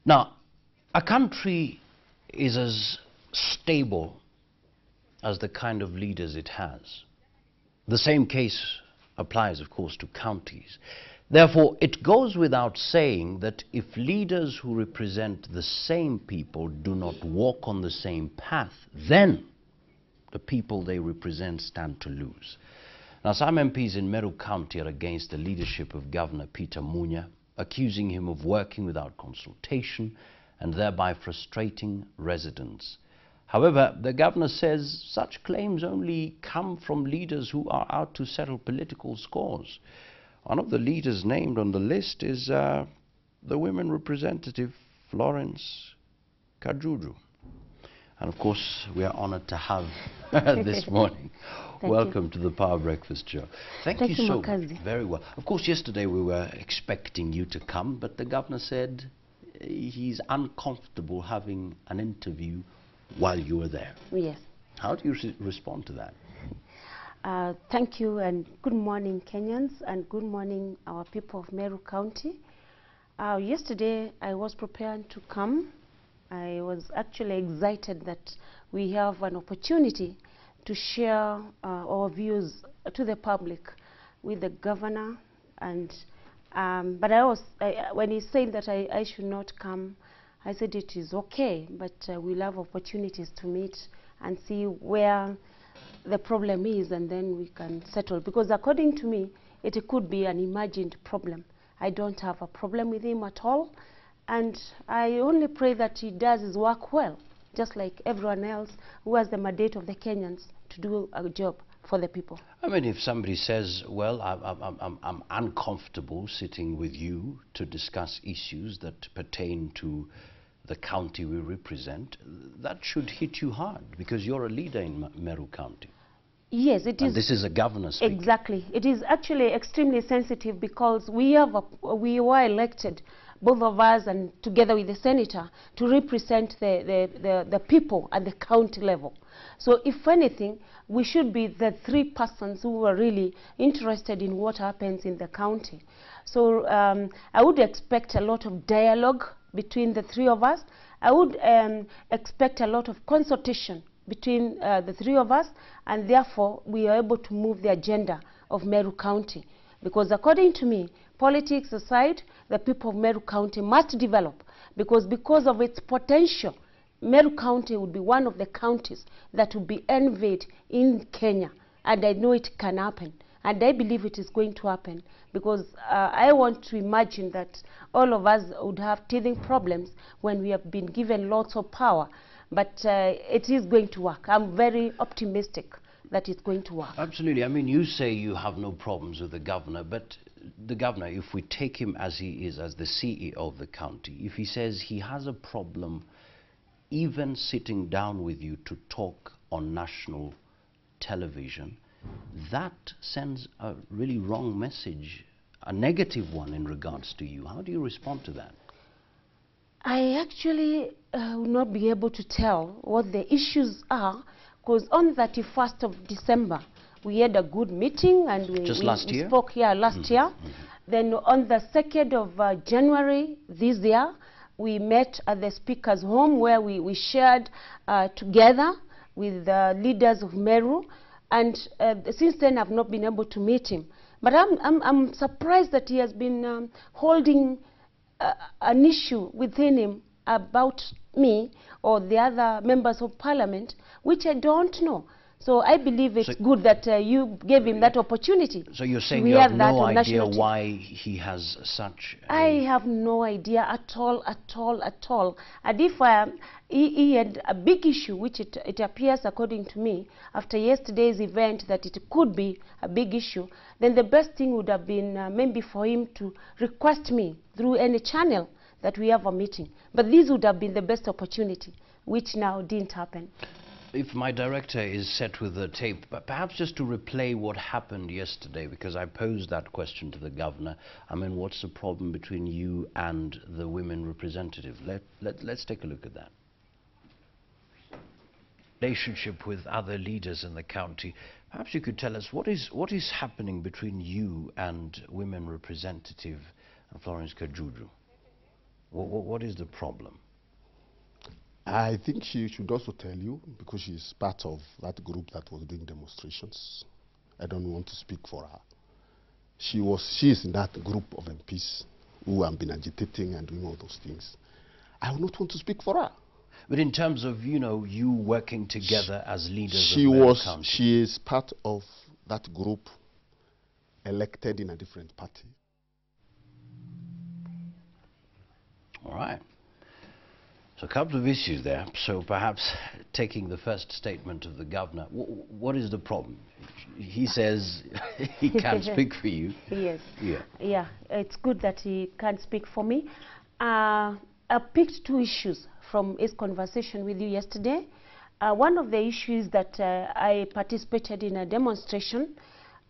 Now, a country is as stable as the kind of leaders it has. The same case applies, of course, to counties. Therefore, it goes without saying that if leaders who represent the same people do not walk on the same path, then the people they represent stand to lose. Now, some MPs in Meru County are against the leadership of Governor Peter Munya, accusing him of working without consultation and thereby frustrating residents. However, the governor says such claims only come from leaders who are out to settle political scores. One of the leaders named on the list is the women representative, Florence Kajuju. And of course, we are honored to have this morning. Welcome to the Power Breakfast Show. Thank you so much. Very well. Of course, yesterday we were expecting you to come, but the governor said he's uncomfortable having an interview while you were there. Yes. How do you respond to that? Thank you, and good morning, Kenyans, and good morning, our people of Meru County. Yesterday, I was prepared to come. I was actually excited that we have an opportunity to share our views to the public with the governor. And but when he said that I should not come, I said it is okay, but we'll have opportunities to meet and see where the problem is, and then we can settle. Because according to me, it could be an imagined problem. I don't have a problem with him at all. And I only pray that he does his work well, just like everyone else who has the mandate of the Kenyans to do a job for the people. I mean, if somebody says, well, I'm uncomfortable sitting with you to discuss issues that pertain to the county we represent, that should hit you hard, because you're a leader in Meru County. Yes, it is. And this is a governor speaking. Exactly. It is actually extremely sensitive, because we were elected, both of us and together with the senator, to represent the people at the county level. So if anything, we should be the three persons who are really interested in what happens in the county. So I would expect a lot of dialogue between the three of us. I would expect a lot of consultation between the three of us, and therefore we are able to move the agenda of Meru County. Because according to me, politics aside, the people of Meru County must develop, because of its potential, Meru County would be one of the counties that would be envied in Kenya. And I know it can happen. And I believe it is going to happen, because I want to imagine that all of us would have teething problems when we have been given lots of power. But it is going to work. I'm very optimistic that it's going to work. Absolutely. I mean, you say you have no problems with the governor, but the governor, if we take him as he is, as the CEO of the county, if he says he has a problem even sitting down with you to talk on national television, that sends a really wrong message, a negative one in regards to you. How do you respond to that? I actually will not be able to tell what the issues are, because on 31st of December, we had a good meeting, and we spoke here last year. Then on the 2nd of January this year, we met at the speaker's home, where we shared together with the leaders of Meru. And since then, I've not been able to meet him. But I'm surprised that he has been holding an issue within him about me or the other members of parliament, which I don't know. So I believe it's good that you gave him that opportunity. So you're saying you have no idea why he has such a... I have no idea at all. And if he had a big issue, which it appears, according to me, after yesterday's event, that it could be a big issue, then the best thing would have been maybe for him to request me through any channel that we have a meeting. But this would have been the best opportunity, which now didn't happen. If my director is set with the tape, but perhaps just to replay what happened yesterday, because I posed that question to the governor. I mean, what's the problem between you and the women representative? Let's take a look at that. Relationship with other leaders in the county. Perhaps you could tell us what is happening between you and women representative Florence Kajuju. What is the problem? I think she should also tell you, because she's part of that group that was doing demonstrations. I don't want to speak for her. She is in that group of MPs who have been agitating and doing all those things. I would not want to speak for her. But in terms of, you know, you working together as leaders of Meru County. She is part of that group elected in a different party. All right. So a couple of issues there. So perhaps taking the first statement of the governor, what is the problem? He says he can't speak for you. Yes. Yeah. Yeah, it's good that he can't speak for me. I picked two issues from his conversation with you yesterday. One of the issues that I participated in a demonstration.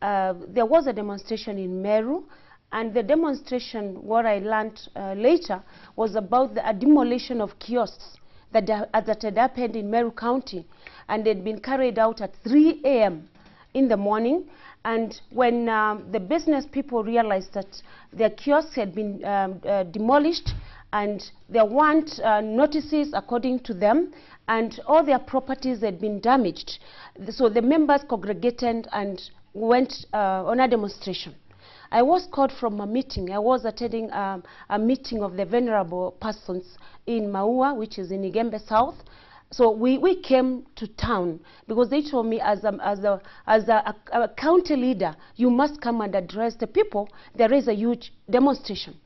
There was a demonstration in Meru, and the demonstration, what I learned later, was about the demolition of kiosks that had happened in Meru County, and they'd been carried out at 3 a.m. in the morning. And when the business people realized that their kiosks had been demolished, and there weren't notices according to them, and all their properties had been damaged, so the members congregated and went on a demonstration. I was called from a meeting. I was attending a meeting of the venerable persons in Maua, which is in Igembe South. So we came to town because they told me as a county leader, you must come and address the people. There is a huge demonstration.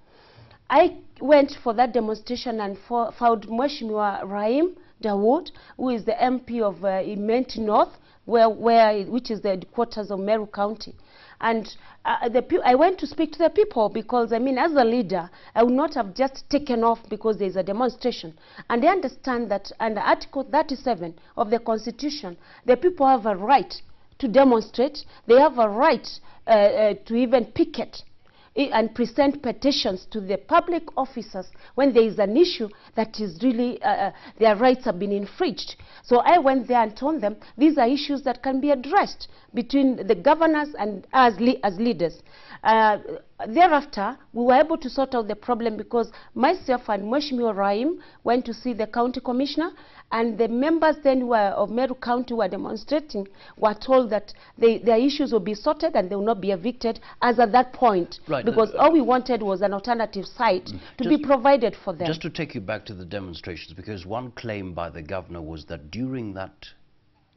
I went for that demonstration and found Mheshimiwa Rahim Dawood, who is the MP of Imenti North, which is the headquarters of Meru County. And I went to speak to the people because, I mean, as a leader, I would not have just taken off because there's a demonstration. And they understand that under Article 37 of the Constitution, the people have a right to demonstrate. They have a right to even picket and present petitions to the public officers when there is an issue that is really, their rights have been infringed. So I went there and told them these are issues that can be addressed between the governors and as leaders. Thereafter, we were able to sort out the problem because myself and Mheshimiwa Rahim went to see the county commissioner, and the members then of Meru County who were demonstrating were told that their issues will be sorted and they will not be evicted as at that point. Right. Because all we wanted was an alternative site to be provided for them. Just to take you back to the demonstrations, because one claim by the governor was that during that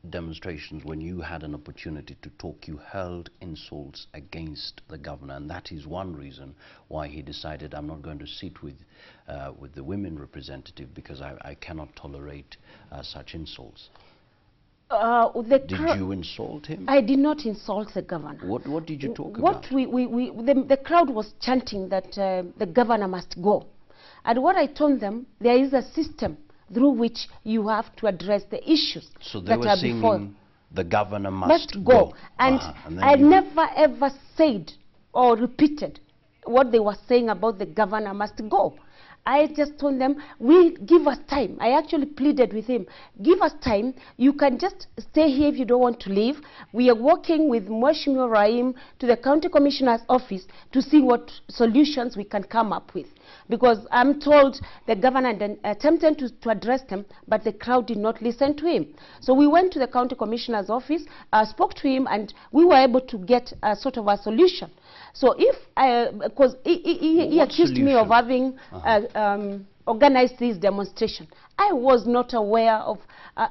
demonstrations, when you had an opportunity to talk, you hurled insults against the governor, and that is one reason why he decided, I'm not going to sit with the women representative because I cannot tolerate such insults. Did you insult him? I did not insult the governor. What did you talk about? The crowd was chanting that the governor must go. And what I told them, there is a system through which you have to address the issues. So they were singing, the governor must go. And I never ever said or repeated what they were saying about the governor must go. I just told them, give us time. I actually pleaded with him, give us time. You can just stay here if you don't want to leave. We are working with Mheshimiwa Rahim to the county commissioner's office to see what solutions we can come up with. Because I'm told the governor attempted to address them, but the crowd did not listen to him. So we went to the county commissioner's office, spoke to him, and we were able to get a sort of a solution. So if, because he accused me of having organized this demonstration. I was not aware of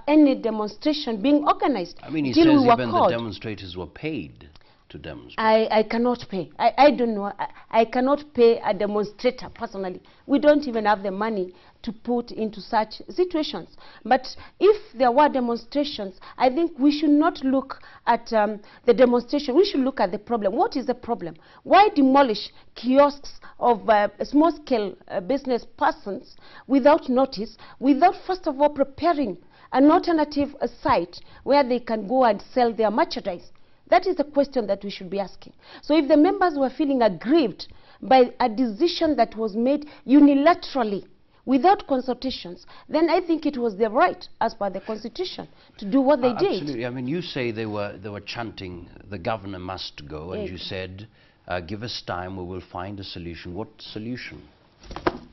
any demonstration being organized. I mean, he says even the demonstrators were paid to demonstrate. I cannot pay. I don't know. I cannot pay a demonstrator personally. We don't even have the money to put into such situations. But if there were demonstrations, I think we should not look at the demonstration. We should look at the problem. What is the problem? Why demolish kiosks of small-scale business persons without notice, without first of all preparing an alternative site where they can go and sell their merchandise? That is the question that we should be asking. So if the members were feeling aggrieved by a decision that was made unilaterally without consultations, then I think it was their right, as per the Constitution, to do what they did. Absolutely. I mean, you say they were chanting, the governor must go, and you said, give us time, we will find a solution. What solution?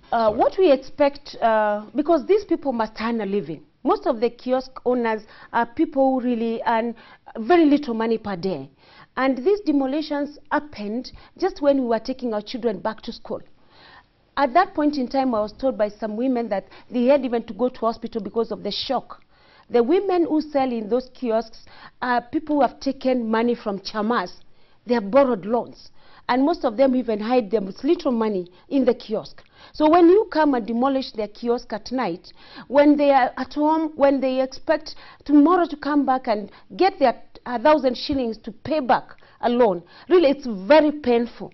What we expect, because these people must earn a living. Most of the kiosk owners are people who really earn very little money per day. And these demolitions happened just when we were taking our children back to school. At that point in time, I was told by some women that they had even to go to hospital because of the shock. The women who sell in those kiosks are people who have taken money from chamas. They have borrowed loans. And most of them even hide them with little money in the kiosk. So when you come and demolish their kiosk at night, when they are at home, when they expect tomorrow to come back and get their 1,000 shillings to pay back a loan, really it's very painful.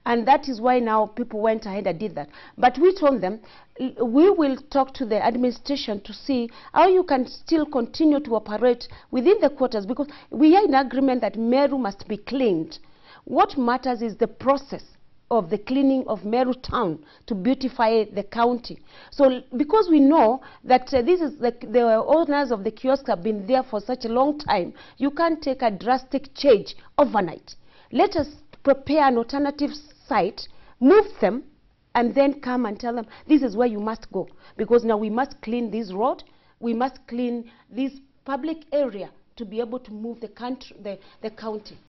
And that is why now people went ahead and did that. But we told them, we will talk to the administration to see how you can still continue to operate within the quarters, because we are in agreement that Meru must be cleaned. What matters is the process of the cleaning of Meru town to beautify the county. So because we know that this is the owners of the kiosks have been there for such a long time, you can't take a drastic change overnight. Let us prepare an alternative site, move them, and then come and tell them this is where you must go, because now we must clean this road, we must clean this public area to be able to move the county.